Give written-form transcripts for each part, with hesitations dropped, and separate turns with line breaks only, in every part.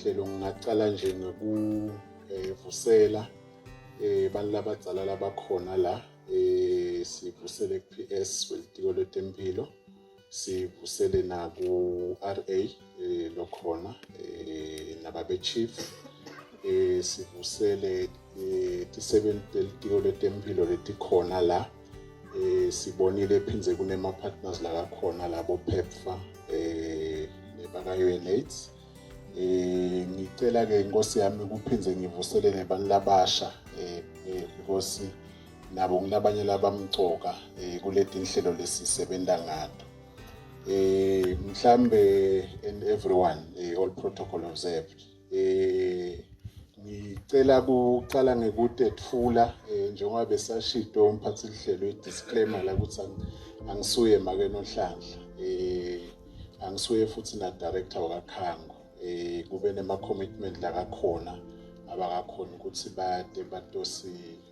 hlelo ngingaqala nje ngokuvusela abantu labadzala labakhona la sivusele ku-PS welitiko lwetempilo, sivusele na ku-RA lokhona nababe chief, sivusele ti-7 telitiko lwetempilo letikhona la, sibonile phindze kunema partners la kakhona labo PEPFAR nebaka UNAIDS. Ngicela ke inkosi yami kuphindze ngivusele nebantu labasha because nabo ngilabanye labamcoka kuleti inhlelo lesisebenza ngato. Mhlambe and everyone all protocol observed. Ngicela kuqala ngekutethula njengoba besashito umphathi lihlelo disclaimer la ukuthi angisuye make noNhlanhla, angisuye futhi na director wakakhango, kube nema commitment la kakhona abakakhona ukuthi bade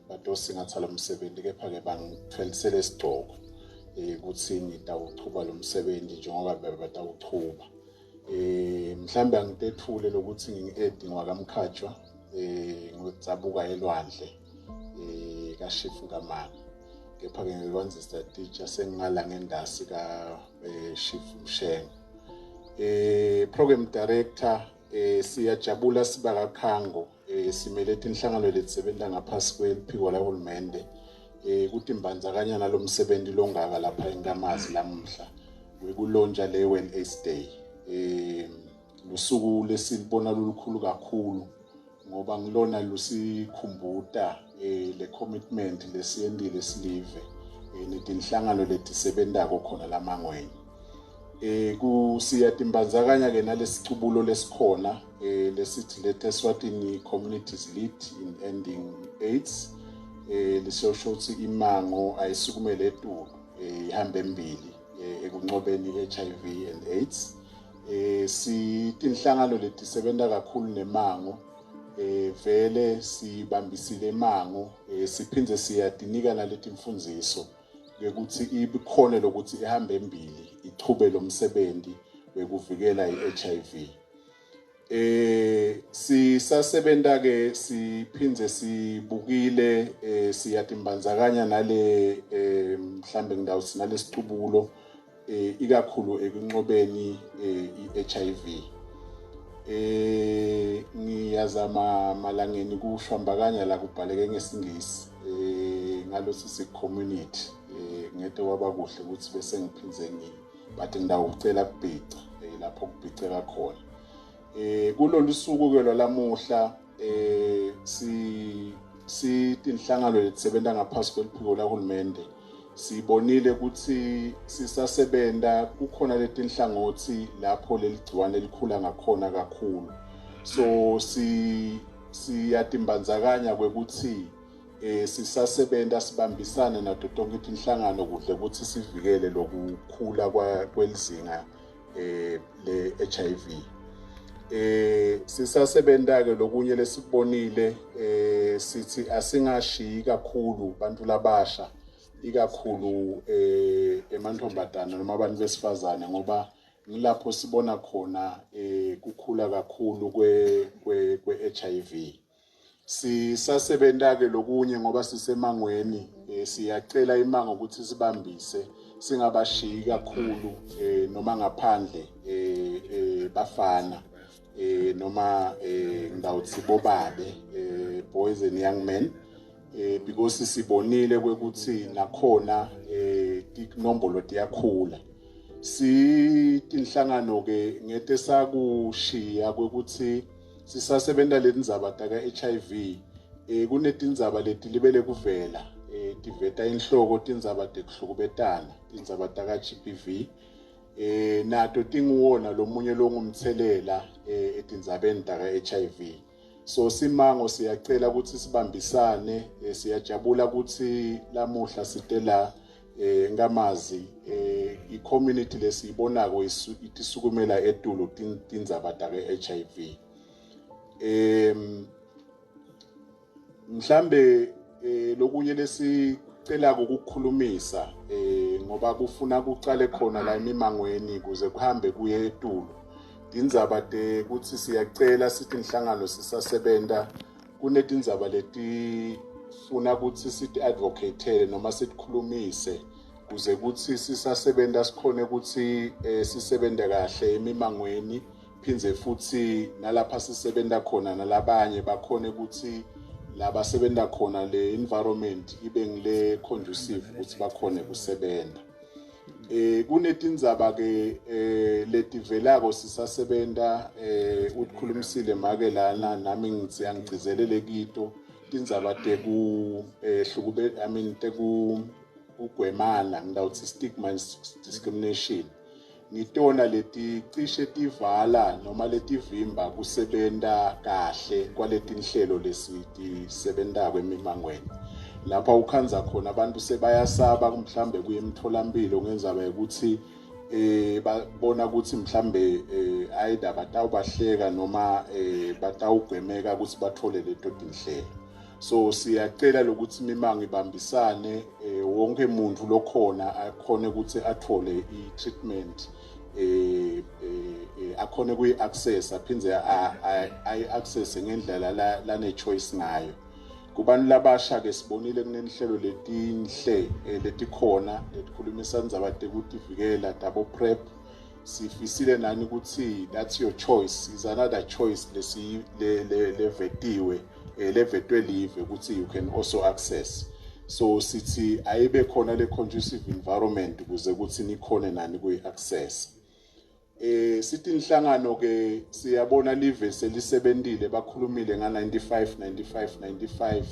batosingatha lo msebenzi, kepha ke bangitfelisele isigcoko ukuthi ngitawuchuba lo msebenzi njengoba batawuchuba. Mhlambe angitethule lokuthi ngi-add ngwakamkhatshwa ngotsabuka elwandle kaShifu Ngamani, kepha ke ngilwanzisa teacher sengingala ngendasi ka Shifu Mshengo. Program director siyajabula sibakakhango simele inhlangano lesisebenza ngaphasi kweliphiko lahulumende ukuthi imbandzakanya nalomsebenzi longaka lapha eNkamazi lamuhla wekulonja le WellAce Day. Lusuku lesilibona lulukhulu kakhulu ngoba ngilona lusikhumbuta le commitment lesiyendile silive netinhlangano letisebentako khona lamangweni. Siyatimbazakanya ke nalesicubulo lesikhona lesithi let Eswatini communities lead in ending AIDS. Lisosho ukuthi imango ayisukumele etulu ihambe embili ekunqobeni HIV and AIDS. Sitinhlangano letisebenza kakhulu nemango vele sibambisile imango, siphindze siyadinika naleti mfundiso ukuthi ibikhona lokuthi ihambe embili ichube lo msebenzi wekuvikela iHIV. Sisasebenta ke siphindze sibukile siyatimbandzakanya nale mhlambe ngidawuthi nalesicubulo ikakhulu ekunqobeni iHIV. Ngiyazama malangeni kushwambakanya la kubhaleke ngesingisi ngalosi community ngete waba kuhle ukuthi bese ngiphindze bathi ngidawucela kubhica lapho kubhiceka khona. Kulolu suku ke lwalamuhla tinhlangano letisebenza ngaphasi kweliphiko lahulumende sibonile ukuthi sisasebenta kukhona letinhlangothi lapho leligciwane likhula ngakhona kakhulu. So siyatimbandzakanya kwekuthi sisasebenta sibambisane nato tonke tinhlangano kuhle ukuthi sivikele lokukhula kwelizinga le HIV. Sisasebenta ke lokunye lesibonile sithi asingashiyi kakhulu bantu labasha ikakhulu emantombazana noma abantu besifazane ngoba ngilapho sibona khona kukhula kakhulu kwe HIV. Sisasebenta ke lokunye ngoba sisemangweni siyacela imango ukuthi sibambise singabashiyi kakhulu noma ngaphandle bafana noma ngidawuthi bobabe boys and young men because sibonile kwekuthi nakhona inombolo tiyakhula. Tinhlangano ke ngete sakushiya kwekuthi sisasebenta letindzaba taka HIV kunetindzaba leti libele kuvela tiveta inhloko tindzaba tekuhlukubetana tindzaba taka GBV nato tinguwona lomunye longumthelela etindzabeni taka HIV. So simango siyacela ukuthi sibambisane, siyajabula ukuthi lamuhla sitela Nkamazi i-community lesiyibonako itisukumela etulu tindzaba taka HIV. Mhlambe lokunye lesicela ukukhulumisa ngoba kufuna kuqale khona la emimangweni kuze kuhambe kuye etulu tindzaba ukuthi siyacela sithi inhlangano sisasebenta kunetindzaba letifuna ukuthi sithi advocate noma sikhulumise kuze kuthi sisasebenta sikhone ukuthi sisebente kahle emimangweni phindze futhi nalapha sisebenta khona nalabanye bakhone ukuthi labasebenta khona le environment ibe ngile conducive ukuthi bakhone kusebenta. Kunetindzaba ke letivelako sisasebenta ukukhulumisile make lana nami ngithi angigcizelele kito tindzaba ugwemana ngidawuthi stigma and discrimination ngitona leti cishe tivala noma letivimba kusebenta kahle kwaletinhlelo lesitisebenta kwemimangweni lapha ukhanza khona abantu sebayasaba mhlambe kuyemtholampilo ngenzaba ukuthi babona ukuthi mhlambe either batawubahleka noma batawugwemeka ukuthi bathole leto tinhlelo. So siyacela lokuthi imimango ibambisane wonke umuntu lokhona akhone ukuthi athole i-treatment akhone kuyi-access aphindze ayi-access ngendlela lane choice ngayo. Kubantu labasha ke sibonile kunenhlelo letinhle letikhona letikhulumisa indzaba tekuvikela double prep sifisile nani ukuthi that's your choice is another choice levetiwe levetwe live ukuthi you can also access. So sithi ayibe khona le conducive environment kuze ukuthi nikhone nani kuyi-access. Sithi inhlangano ke siyabona live selisebentile bakhulumile nga-95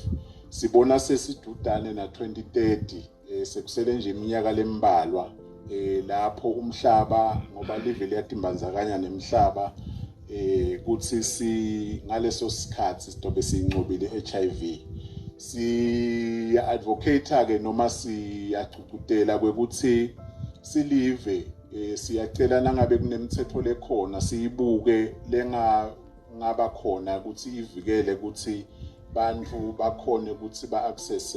sibona sesidudane na 2030 sekusele nje iminyaka lembalwa lapho umhlaba ngoba live liyatimbanzakanya nemhlaba kuthi ngaleso sikhathi sidobe siyinqobile HIV siya advocate ke noma siyaqhubutela kwekuthi silive siyacela nangabe kunemithetho lekhona siyibuke lengaba khona ukuthi ivikele ukuthi bantu bakhone ukuthi ba-access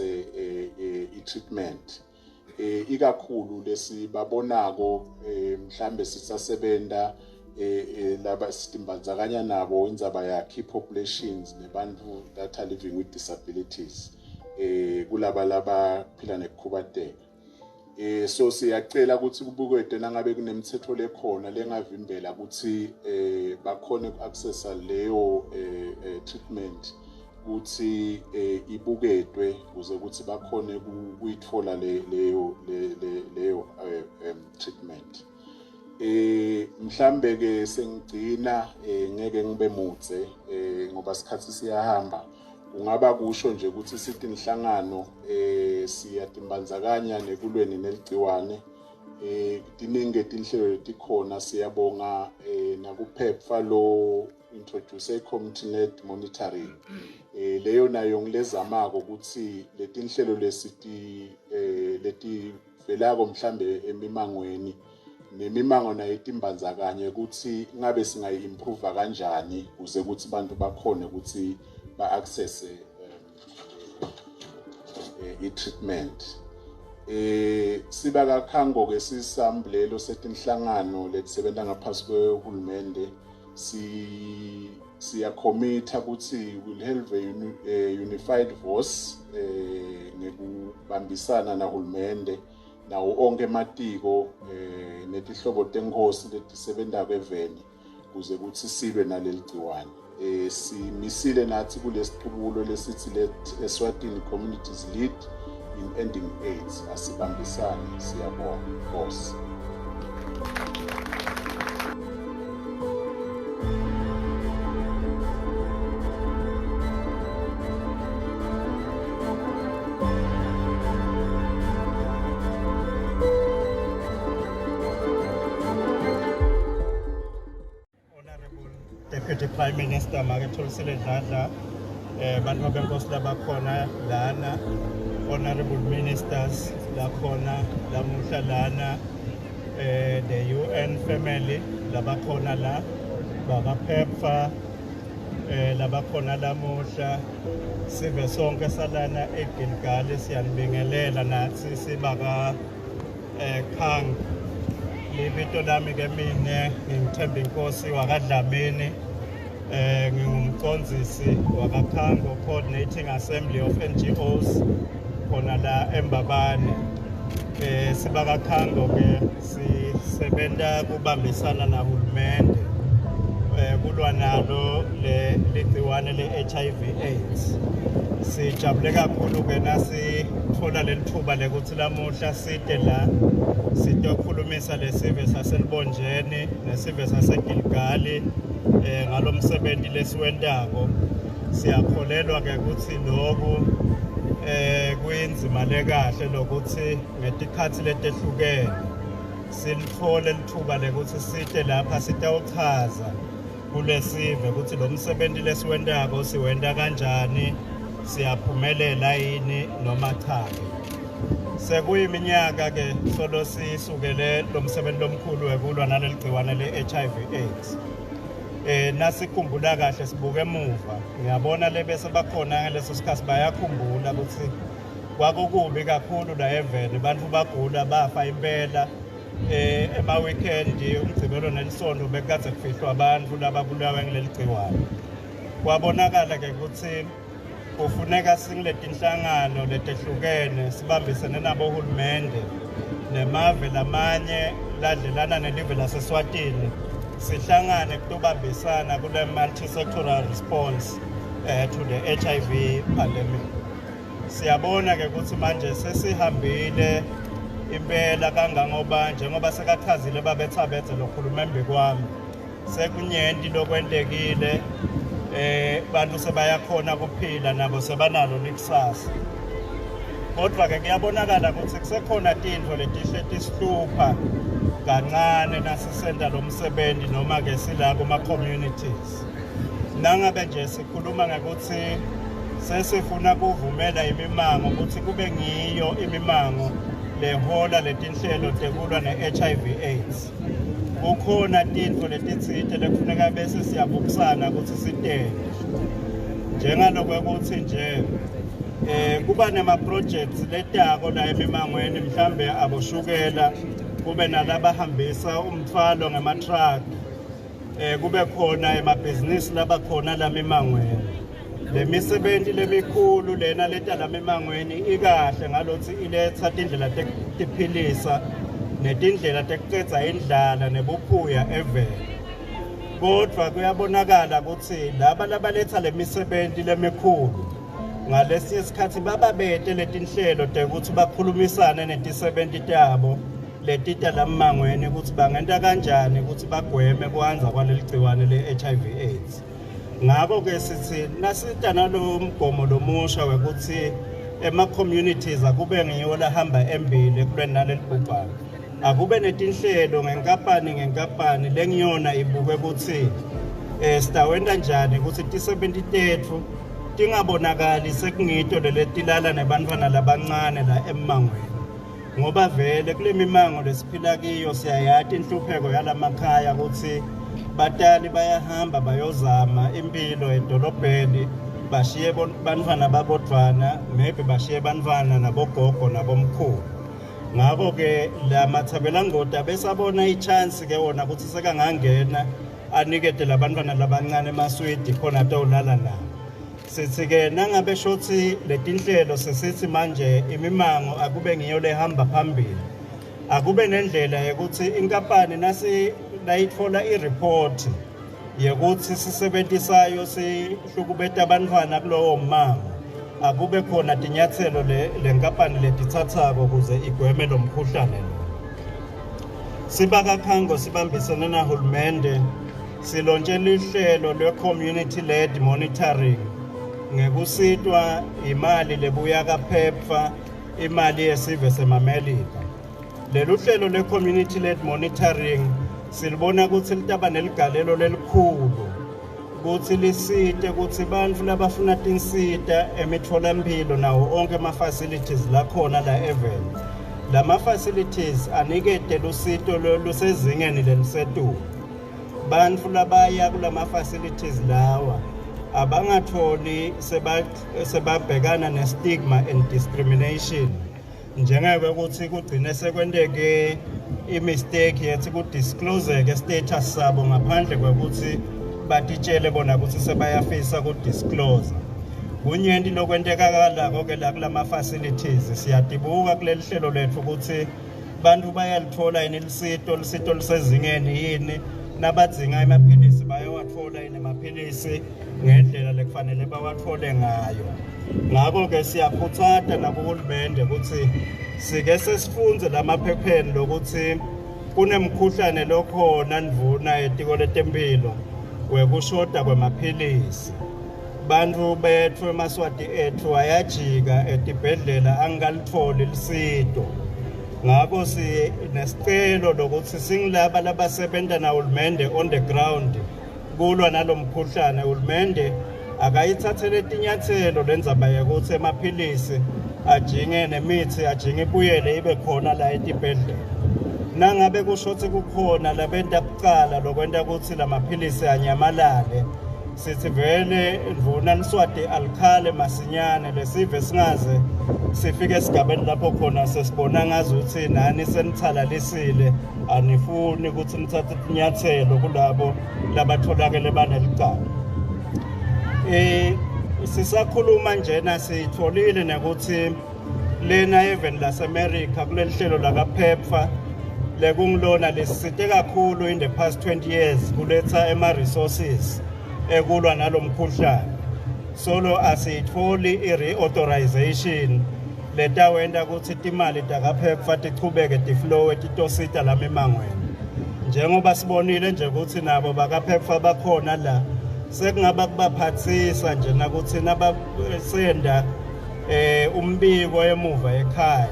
i-treatment ikakhulu lesibabonako mhlambe sisasebenta laba sitimbanzakanya nabo indzaba ya key populations nebantu that are living with disabilities kulaba phila nekukhubadeka. So siyacela ukuthi kubukwe nangabe kunemithetho lekhona lengavimbela ukuthi bakhone ku-accessa leyo treatment ukuthi ibuketwe kuze ukuthi bakhone kuyithola leyo treatment. Mhlambe ke sengigcina ngeke ngibe mutse ngoba isikhathi siyahamba ungaba kusho nje ukuthi sithi inhlangano siyatimbanzakanya nekulweni neligciwane tiningi tinhlelo letikhona siyabonga nakuphepha lo introduce i-community net monitoring leyo nayo ngilezamako ukuthi letinhlelo letivelako mhlambe emimangweni nemimango nayo itimbanzakanye ukuthi ngabe singayi-improve kanjani kuze ukuthi abantu bakhone ukuthi ba-access i-treatment. Siba kakhango ke sisamblelo setinhlangano letisebenta ngaphansi kwehulumende siyacommita ukuthi will have a unified voice ngekubambisana nahulumende nawo onke ematiko netihlobo tenkosi letisebenta kweveni kuze ukuthi silwe naleli gciwane. Simisile nathi kulesiqubulo lesithi let Eswatini communities lead in ending AIDS. Asibambisane siyabonga Nkosi.
Deputy Prime Minister Makethulisile Dladla, bantu benkosi labakhona lana, honorable ministers lakhona lamuhla lana, the UN family labakhona la, baba Pepfa labakhona lamuhla, sive sonke salana eGilgal siyanibingelela nathi sibaka Khang libito lami ke mina ngimthemba inkosi wakadlamini ngingumcondzisi wakakhango Coordinating Assembly of NGOs khona la eMbabane. Sibakakhango ke sisebenza kubambisana nahulumende kulwa nalo legciwane le-HIV/AIDS. Sijabule kakhulu ke nasithola lelithuba lekuthi lamuhla side la sitokhulumisa lesive saselibonjeni nesive saseGilgali ngalomsebenzi lesiwendako. Siyakholelwa ke ukuthi lokhu kuyinzima lekahle lokuthi ngetikhathi letehlukene silithole lithuba lekuthi side lapha sitawuchaza kulesive ukuthi lo msebenzi lesiwendako siwenda kanjani, siyaphumelela yini noma cha. Sekuyiminyaka ke solo sisukele lo msebenzi lomkhulu wekulwa naleli gciwane le-HIV/AIDS. Nasikhumbula kahle sibuke emuva ngiyabona lebese bakhona ngaleso sikhathi bayakhumbula ukuthi kwakukubi kakhulu la eveni bantu bagula bafa impela. Ema-weekend umgcibelo nelisonto bekade kufihlwa abantu lababulawe ngileli gciwane. Kwabonakala ke ukuthi kufuneka singileti inhlangano letehlukene sibambisene nabohulumende nemave lamanye ladlelana nelive laseSwatini sihlangane kutobambisana kule multi-sectoral response to the HIV pandemic. Siyabona ke ukuthi manje sesihambile impela kangangoba njengoba sekachazile babethabethe lokhulumembe kwami sekunyenti lokwentekile. Bantu sebayakhona kuphila nabo sebanalo likusasa. Kodwa ke kuyabonakala ukuthi kusekhona tintfo letihle tisihlupha kancane nasisenta lo msebenzi noma ke sila kuma-communities. Nangabe nje sikhuluma ngokuthi sesifuna kuvumela imimango ukuthi kube ngiyo imimango lehola letinhlelo tekulwa ne-HIV/AIDS. Kukhona tintfo letitsite lekufuneka bese siyabukisana ukuthi sitende. Njengalokwe nje kuba nema-projects letako la emimangweni mhlambe aboshukela kube nalabahambisa umthwalo ngema-truck kube khona emabhizinisi labakhona la mimangweni. Le misebenzi lemikhulu lena leta la mimangweni ikahle ngalothi iletha tindlela tekuphilisa netindlela tekucedza indlala nebuphuya eveni. Kodwa kuyabonakala ukuthi laba labaletha le misebenzi lemikhulu ngalesi sikhathi bababete letinhlelo tekuthi bakhulumisane netisebenzi tabo letita la mimangweni ukuthi bangenta kanjani ukuthi bagweme kuhanza kwaleli gciwane le-HIV/AIDS. Ngakho ke sithi nasita nalo mgomo lomusha wekuthi ema-communities akube ngiyo lahamba embili kulweni naleli bhubhane. Akube netinhlelo ngenkampani lengiyona ibuke ukuthi sitawenda njani ukuthi tisebenzi tethu tingabonakali sekungito letilala nebantfwana labancane la emimangweni. Ngoba vele kule mimango lesiphila kiyo siyayati inhlupheko yalamakhaya ukuthi batali bayahamba bayozama impilo edolobheni bashiye bantfwana babodvwana maybe bashiye bantfwana nabogogo nabomkhulu. Ngakho ke la mathabelangoti besabona i-chance ke wona ukuthi sekangangena anikete labantwana labancane emaswidi khona atawulala nabo. Sithi ke nangabe shothi letinhlelo sesithi manje imimango akube ngiyo lehamba phambili. Akube nendlela yokuthi inkampani nasi layitfola i-report yokuthi sisebentisayo sihlukubeta abantwana kulowo mmango. Akube khona tinyathelo lenkampani letithathako ukuze igweme lo mkhuhlane lo. Sibakakhango sibambisene nahulumende silontshe lihlelo lwe-community led monitoring ngekusitwa imali lebuya kaPEPFAR imali yesive semamelika. Lelu hlelo lwe-community led monitoring silibona ukuthi litaba neligalelo lelikhulu ukuthi lisite ukuthi bantfu labafuna tinsita emitfolamphilo nawo onke ama-facilities lakhona la eveni. La ma-facilities anikete lusito lusezingeni lelisetulu. Bantfu labaya kula ma-facilities lawa abangatholi sebabhekana ne-stigma and discrimination njengeke ukuthi kugcine sekwenteke i-mistake yethi ku-disclose-ke status sabo ngaphandle kwekuthi batitshele bona ukuthi sebayafisa ku-disclose. Kunyenti lokwentekakala-ke la kulama-facilities siyadibuka kuleli hlelo lethu ukuthi bantu bayalithola yini lusito lusezingeni yini nabadzinga amaphilisi bayawathola yini amaphilisi ngendlela lekufanele bawathole ngayo. Ngakho-ke siyakhuthata nakuhulumende ukuthi sike sesifunze lamaphepheni lokuthi kunemkhuhlane lokhona ndvuna etiko letempilo wekushoda kwemaphilisi. Bantu bethu emaswati ethu ayajika etibhedlela angalitholi lusito. Ngakho sinesicelo lokuthi singilaba labasebenta nahulumende on the ground kulwa nalomkhuhlane. Hulumende akayithathele tinyathelo lendzaba yokuthi emaphilisi ajinge nemithi ajinge ibuyele ibe khona la etibhedlela. Nangabe kushothi kukhona labenta kucala lokwenta ukuthi lamaphilisi anyamalale, sithi vele ndvuna Liswati alikhale masinyane lesive singaze sifike esigabeni lapho khona sesibona ngazuthi nani senithalalisile anifuni ukuthi nithathe inyathelo kulabo labatholakele banelicala. Sisakhuluma njena sitholile nokuthi lena even laseMerica kuleli hlelo lakaPEPFAR lekungilona lesisite kakhulu in the past 20 years kuletha ema-resources ekulwa nalomkhuhlane. Solo asiyitholi i-reauthorization letawenda ukuthi timali takaPEPFAR tichubeke tiflow titosita lami emangweni. Njengoba sibonile nje ukuthi nabo bakaPEPFAR bakhona la sekungaba kubaphathisa nje nakuthi nabasenda umbiko emuva ekhaya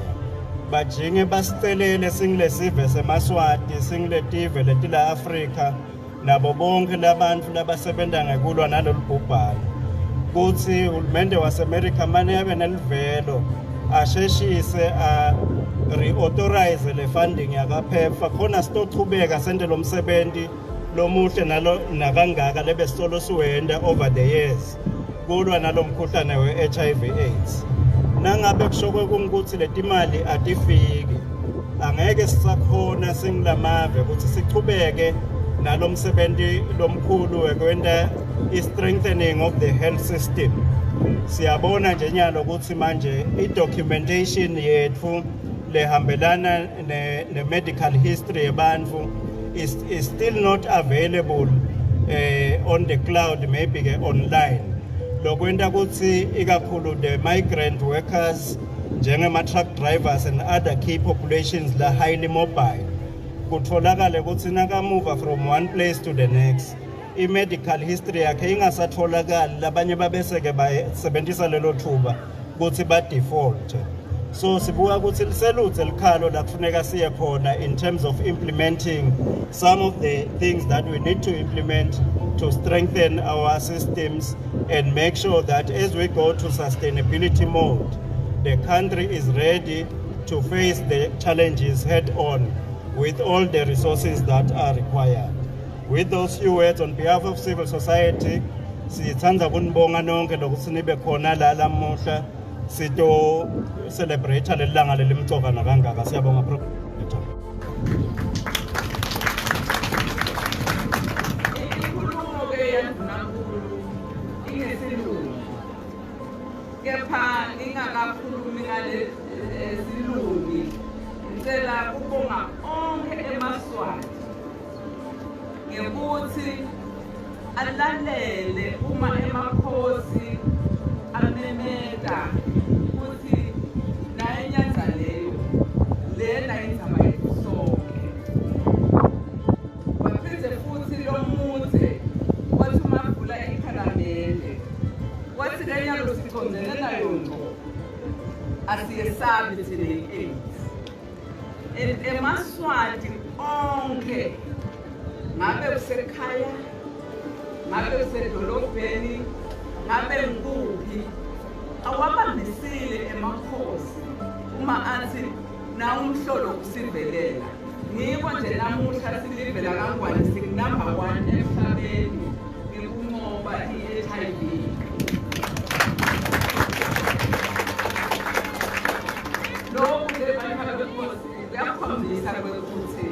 bajinge basicelele singilesive semaswati singiletive letila Afrika nabo bonke labantu labasebenta ngekulwa nalolu bhubhane kuthi uhulumende waseMerica mane yabe nelivelo asheshise reauthorize le funding yakaPEPFAR khona sitochubeka sente lo msebenzi lomuhle nalo nakangaka lebesitolo siwenda over the years kulwa nalomkhuhlane we-HIV AIDS. Nangabe kushokwe kungukuthi letimali atifiki angeke sisakhona singilamave ukuthi sichubeke nalomsebenzi lomkhulu wekwenda i-strengthening of the health system. Siyabona nje nyalo ukuthi manje i-documentation yethu lehambelana ne-medical history yebantu is still not available on the cloud, maybe online. Lokwenda ukuthi ikakhulu the migrant workers njengema-truck drivers and other key populations la highly mobile kutholakale ukuthi nakamuva from one place to the next i-medical history yakhe ingasatholakali labanye babeseke basebenzisa lelo thuba ukuthi ba-default. So sibuka ukuthi liseluthe likhalo la kufuneka siye khona in terms of implementing some of the things that we need to implement to strengthen our systems and make sure that as we go to sustainability mode, the country is ready to face the challenges head on with all the resources that are required. With those few words on behalf of civil society, sithanda kunibonga nonke lokuthi nibe khona la lamuhla sito celebrate lelanga lelimcoka nakangaka. Siyabonga program.
Kepha ngingakakhulumi ngale silungi ngicela ukubonga onke emaswati ngekuthi alalele uma emakhosi amemeta ukuthi naye nyanza leyo lena indzaba yethu sonke baphinde futhi lo muthe wathi umavula iphalamende wathi lenyalo sikhonzele nayo ngqo asiyesabi thina i-AIDS emaswati onke ngabe usekhaya ngabe usedolobheni ngabe ngikuphi awabambisile emakhosi uma athi na umhlolo kusivelela ngiko nje namuhla silivela kangwane sikunumber 1 emhlabeni ngekunqoba i-HIV. Lokhu le bantu bekhosi kuyakhombisa ukuthi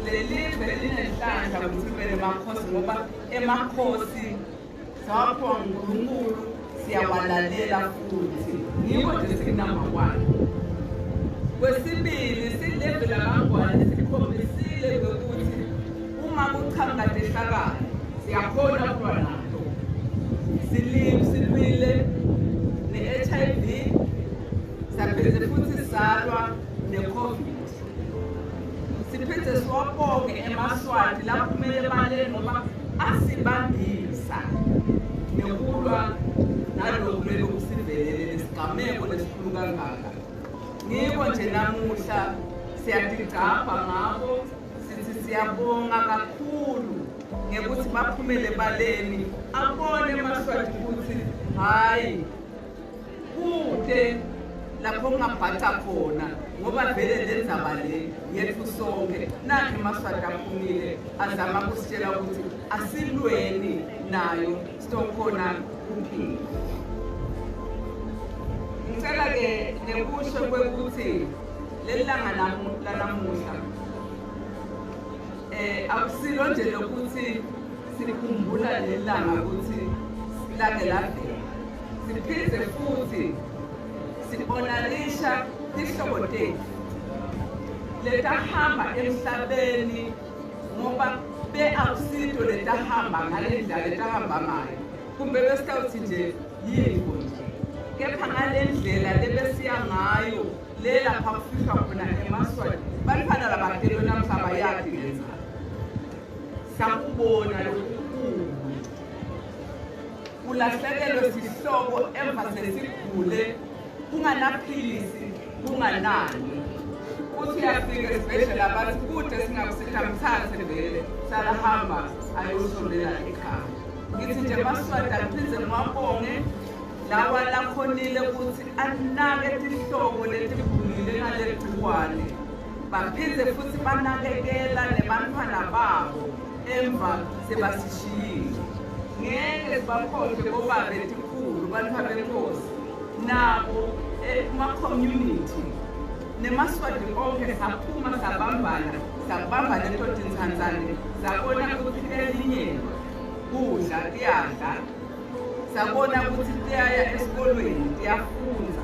lelive linenhlanhla ukuthi kube nemakhosi ngoba emakhosi sawaphiwa nguNkulunkulu siyawalalela futhi yiko nje sinumber 1. Kwesibili sileve labangwane sikhombisile ukuthi uma kuchanga dehlakala siyakhona ukuba nalo silwile ne-HIV sapheze futhi salwa ne-COVID. Siphinde siwabonge eMaswati lapho kumele balele ngoba asibambisa nokulwa nalokhu lokusivelele lesigameko lesikhulu kangaka. Ngiko nje namuhla siyadigapha ngabo sithi siyabonga kakhulu ngekuthi baphumele baleni abone eMaswati ukuthi hayi kude lapho ngabhatha khona ngoba vele lenzaba le yethu sonke nakhe eMaswati aphumile azama kusitshela ukuthi asilweni nayo sitokhona kuphila. Ngicela ke nekusho kwekuthi lelanga lanamuhla akusilo nje lokuthi sikhumbula lelanga ukuthi lake lavela, siphinde futhi sibonalisha ihlobo lethu letahamba emhlabeni ngoba be-akusito letahamba ngale ndlela letahamba ngayo kumbe besitawuthi nje yingo nje, kepha ngale ndlela lebesiya ngayo lelapha kufika khona eMaswati bantwana labadelo namhlaba yakhe ngenzalo sakubona lokukhulu kulahlekelwe sihlobo emva sesigule kunganaphilisi kunganani uthi uyafika esibhedlela bathi kude singakusethamthathe vele salahamba ayosondela ekhaya. Ngithi nje Maswati aphinde ngwabonge lawa lakhonile ukuthi anake tihlobo letigulile ngalegciwane baphinde futhi banakekela nebantwana babo emva sebasishiyile. Ngeke sibakhohlwe ngoba betikhulu bantu benkosi nabo kuma-community neMaswati onke saphuma sabamba lento Tintsandzane sabona ukuthi elinye kudla tiyadla sabona ukuthi tiyaya esikolweni tiyafunda.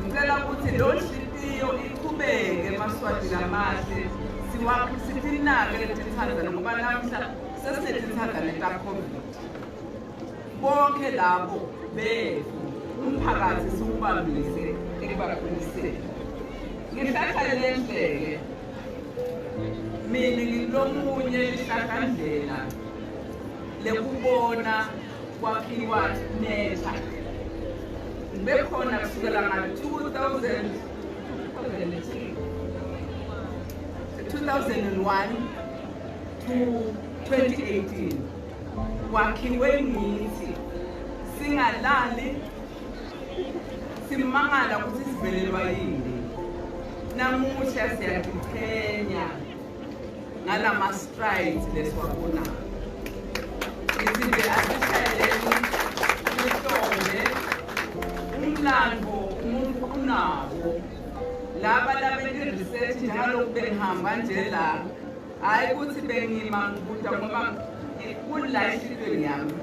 Ngicela ukuthi lo nhliziyo iqhubeke eMaswati namahle sitinake leTintshandzane ngoba namhla sesineTintshandzane ta-COVID. Bonke labo bethu umphakathi siwubambise ekubakhuliseni. Ngihlakhalendleke mina ngilomunye lihlakandlela lekubona kwakhiwa netsha. Ngibekhona kusukela nga-2001 to 2018 kwakhiwe ngithi singalali simangala ukuthi sivelelwa yini. Namuhla siyaziqhenya ngalama-strides lesiwabonayo. Ngithi nje asishayeleni ihlombe umlando umuntu unawo. Laba labeni-research njalo bengihamba nje la hhayi ukuthi bengima ngibuda ngoba kula enhlizweni yami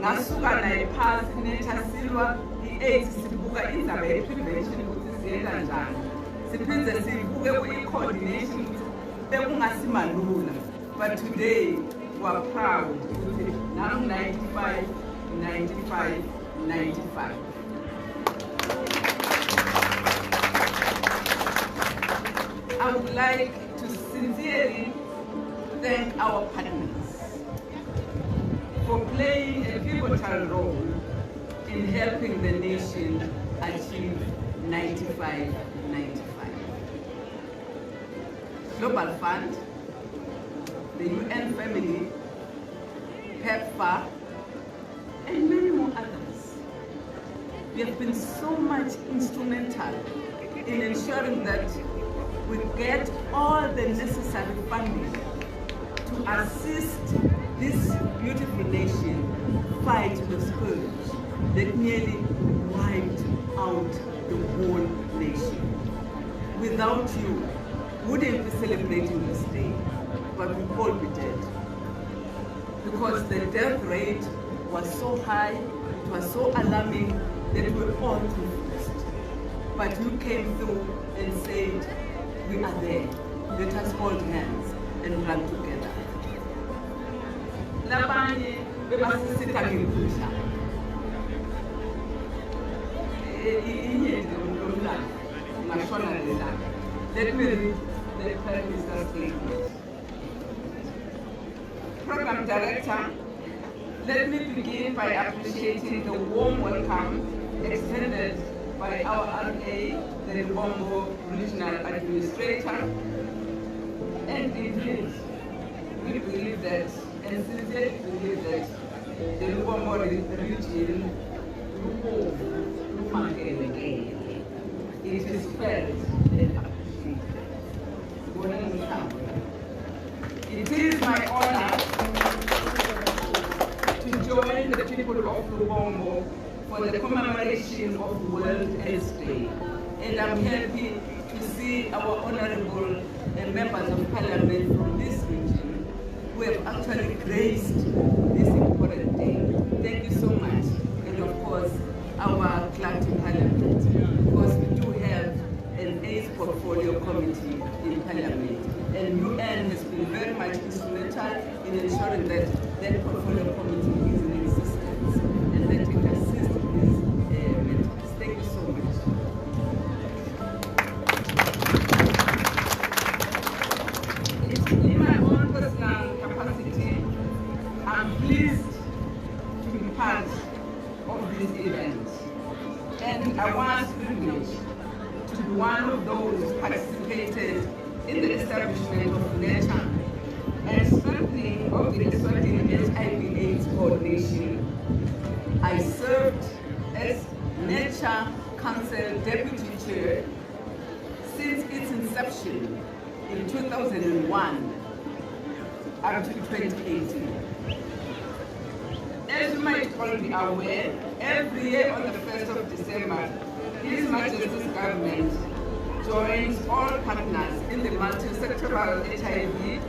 ngasuka naye phasi nethasilwa i-AIDS sibuka indaba ye-prevention ukuthi siyenza njani, siphinde sibuke kwi-coordination ukuthi bekungasimalula, but today we are proud ukuthi nam 95. I would like to sincerely thank our partners for playing a pivotal role in helping the nation achieve 95. Global Fund, the UN Family, PEPFAR, and many more others. We have been so much instrumental in ensuring that we get all the necessary funding to assist this beautiful nation fight the scourge that nearly wiped out the whole nation. Without you, we wouldn't be celebrating this day. but we'd all be dead. Because the death rate was so high, it was so alarming that we were all confused. But you came through and said, we are there. Let us hold hands and run together. Labanye bebasisita ngekudla. Let me read the Prime Minister's statement. Program Director, let me begin by appreciating the warm welcome extended by our RA, the Lubombo Regional Administrator. And indeed, we believe that, and sincerely believe that, the Lubombo region, it is felt and appreciated. It is my honor to join the people of Lubombo for the commemoration of World AIDS Day. And I'm happy to see our honorable members of parliament from this region who have actually graced this important day. Thank you so much. And of course, our clerk in parliament, because we do have an AIDS portfolio committee in parliament. And UN has been very much instrumental in ensuring that that portfolio committee is in existence and that it assists these matters. Thank you so much. In my own personal capacity, I'm pleased to be part of this event. And I was privileged to be one of those who participated in the establishment of NECHA and strengthening of the Eswatini HIV/AIDS coordination. I served as NECHA Council Deputy Chair since its inception in 2001 up to 2018. As you might all be aware, every year on the 1st of December, His Majesty's government joins all partners in the multi-sectoral HIV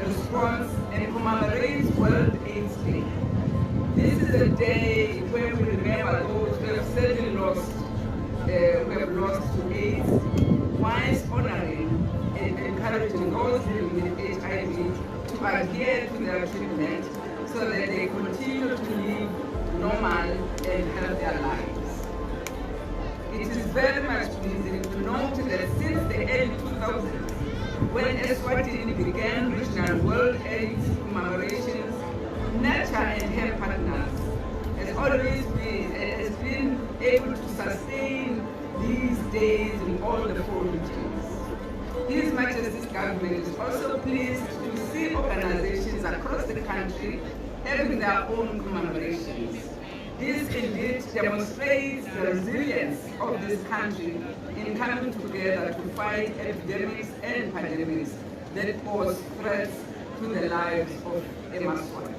response and commemorates World AIDS Day. This is a day where we remember those who have sadly lost, to AIDS, whilst honoring and encouraging those living with HIV to adhere to their treatment so that they continue to live normal and healthier lives. It is very much pleasing to note that since the early 2000s, when Eswatini began regional World AIDS commemorations, NECHA and her partners has been able to sustain these days in all the 4 regions. His Majesty's government is also pleased to see organizations across the country having their own commemorations. This indeed demonstrates the resilience of this country in coming together to fight epidemics and pandemics that pose threats to the lives of Emaswati.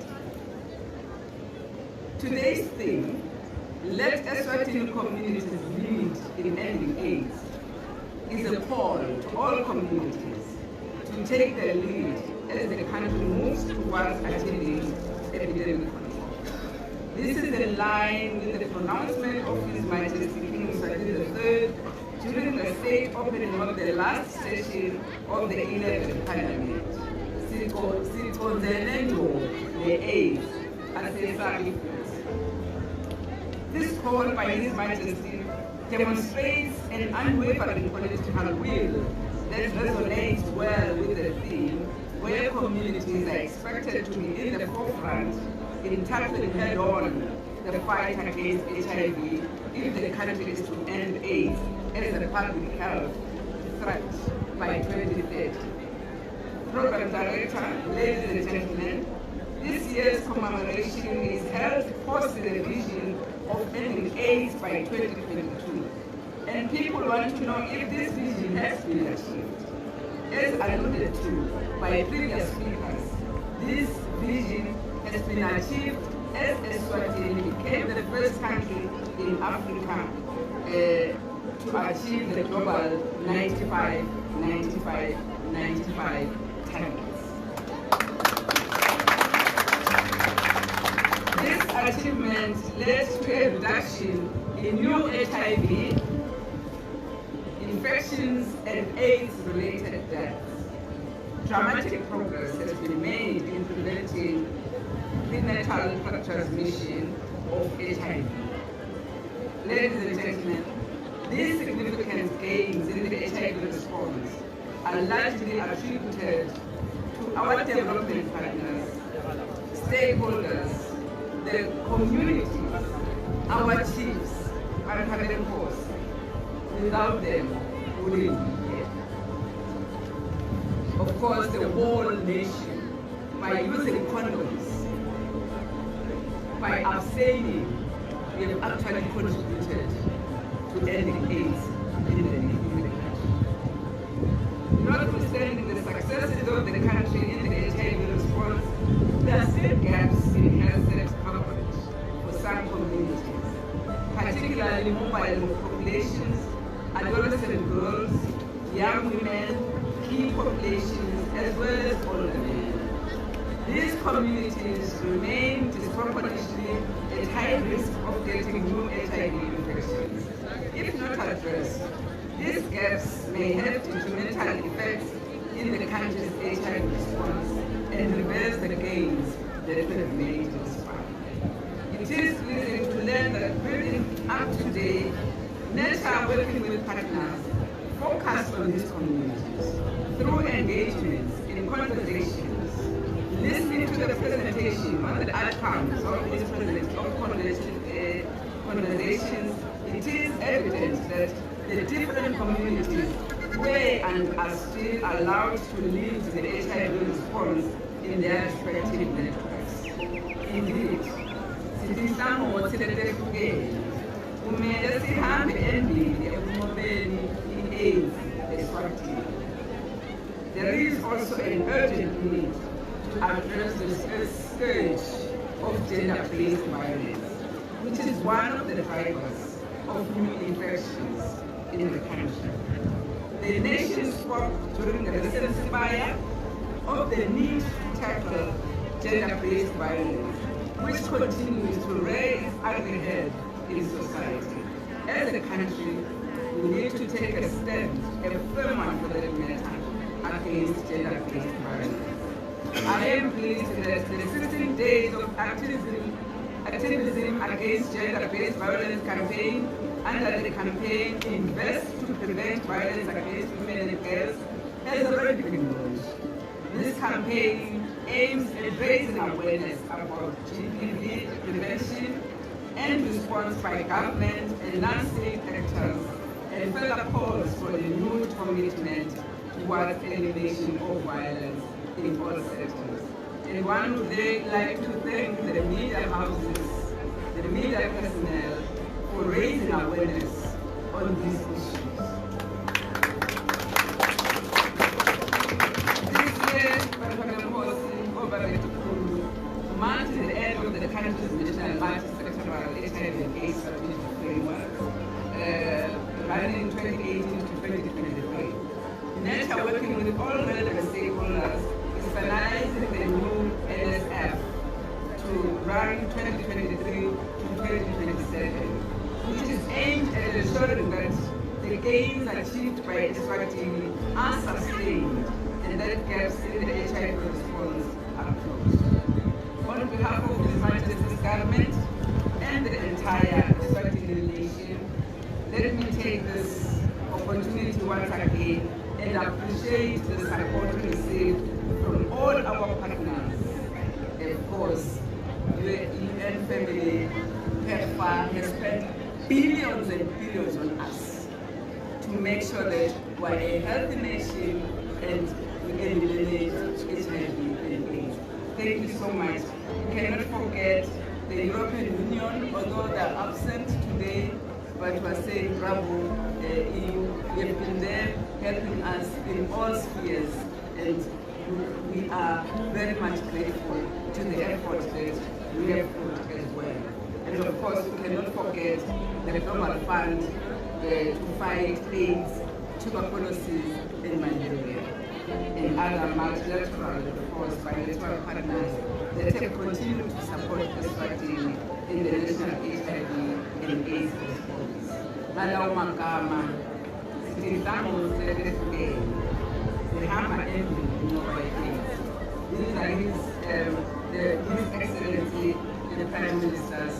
Today's theme, Let Eswatini Communities Lead in Ending AIDS, is a call to all communities to take the lead as the country moves towards achieving epidemic control. This is in line with the pronouncement of His Majesty King Mswati III during the state opening of the last session of the 11th Parliament. The AIDS as a This call by His Majesty demonstrates an unwavering political will that resonates well with the theme, where communities are expected to be in the forefront in tackling head-on the fight against HIV if the country is to end AIDS as a public health threat by 2030. Program Director, ladies and gentlemen, this year's commemoration is held post the vision of ending AIDS by 2022. And people want to know if this vision has been achieved. As alluded to by previous speakers, this vision has been achieved as Eswatini became the first country in Africa to achieve the global 95-95-95 target. achievement led to a reduction in new HIV, infections, and AIDS-related deaths. Dramatic progress has been made in preventing prenatal transmission of HIV. Ladies and gentlemen, these significant gains in the HIV response are largely attributed to our development partners, stakeholders, the community, our chiefs, and Cabinet force. Without them, we wouldn't be here. Of course, the whole nation, by using condoms, by abstaining, we have actually contributed to ending AIDS in the country. Notwithstanding the successes of the country in the HIV response, there are still gaps in health service coverage for some communities, particularly mobile populations, adolescent girls, young women, key populations, as well as older men. These communities remain disproportionately at high risk of getting new HIV infections. If not addressed, these gaps may have detrimental effects in the country's HIV response and reverse the gains that we have made thus far. It is pleasing to learn that building up today, NETA, working with partners, focus on these communities through engagements in conversations, listening to the presentation on the outcomes of these conversations. It is evident that the different communities were and are still allowed to lead the HIV response in their respective networks. Indeed, sisihlangothi letehlukene kumele sihambe embili ekunqobeni i-AIDS eSwatini. There is also an urgent need to address the scourge of gender-based violence, which is one of the drivers of new infections in the country. The nation spoke during the recent ceasefire of the need to tackle gender-based violence, which continues to raise ugly head in society. As a country, we need to take a stand, a firm one for that matter, against gender-based violence. I am pleased that the 16 days of activism against gender-based violence campaign under the campaign Invest to Prevent Violence Against Women and Girls has already been launched. This campaign aims at raising awareness about GBV prevention and response by government and non-state actors, and further calls for a renewed commitment towards elimination of violence in all sectors. And one would like to thank the media houses, the media personnel, for raising awareness on these issues. This year, marks the end of the country's national multi-sectoral HIV and AIDS strategic framework, running 2018 to 2023. NETA, working with all relevant stakeholders, is finalizing the new NSF to run 2023 to 2027, which is aimed at ensuring that the gains achieved by Eswatini are sustained and that gaps in the HIV response are closed. On behalf of His Majesty's government and the entire Eswatini nation, let me take this opportunity once again and appreciate the support received from all our partners. Of course, the UN family PEPFAR has spent billions and billions on us to make sure that we are a healthy nation and we eliminate HIV and AIDS. Thank you so much. We cannot forget the European Union, although they are absent today, but we are saying bravo. You have been there helping us in all spheres, and we are very much grateful to the effort that we have put as well. And of course, we cannot forget the Global Fund to fight AIDS, tuberculosis, and malaria, and other multilateral, of course, bilateral partners that have continued to support Eswatini in the National HIV and AIDS Response. Malaw magama, sitindamo seteske, sihamba endlini ngoba AIDS. These are His Excellency, the Prime Minister's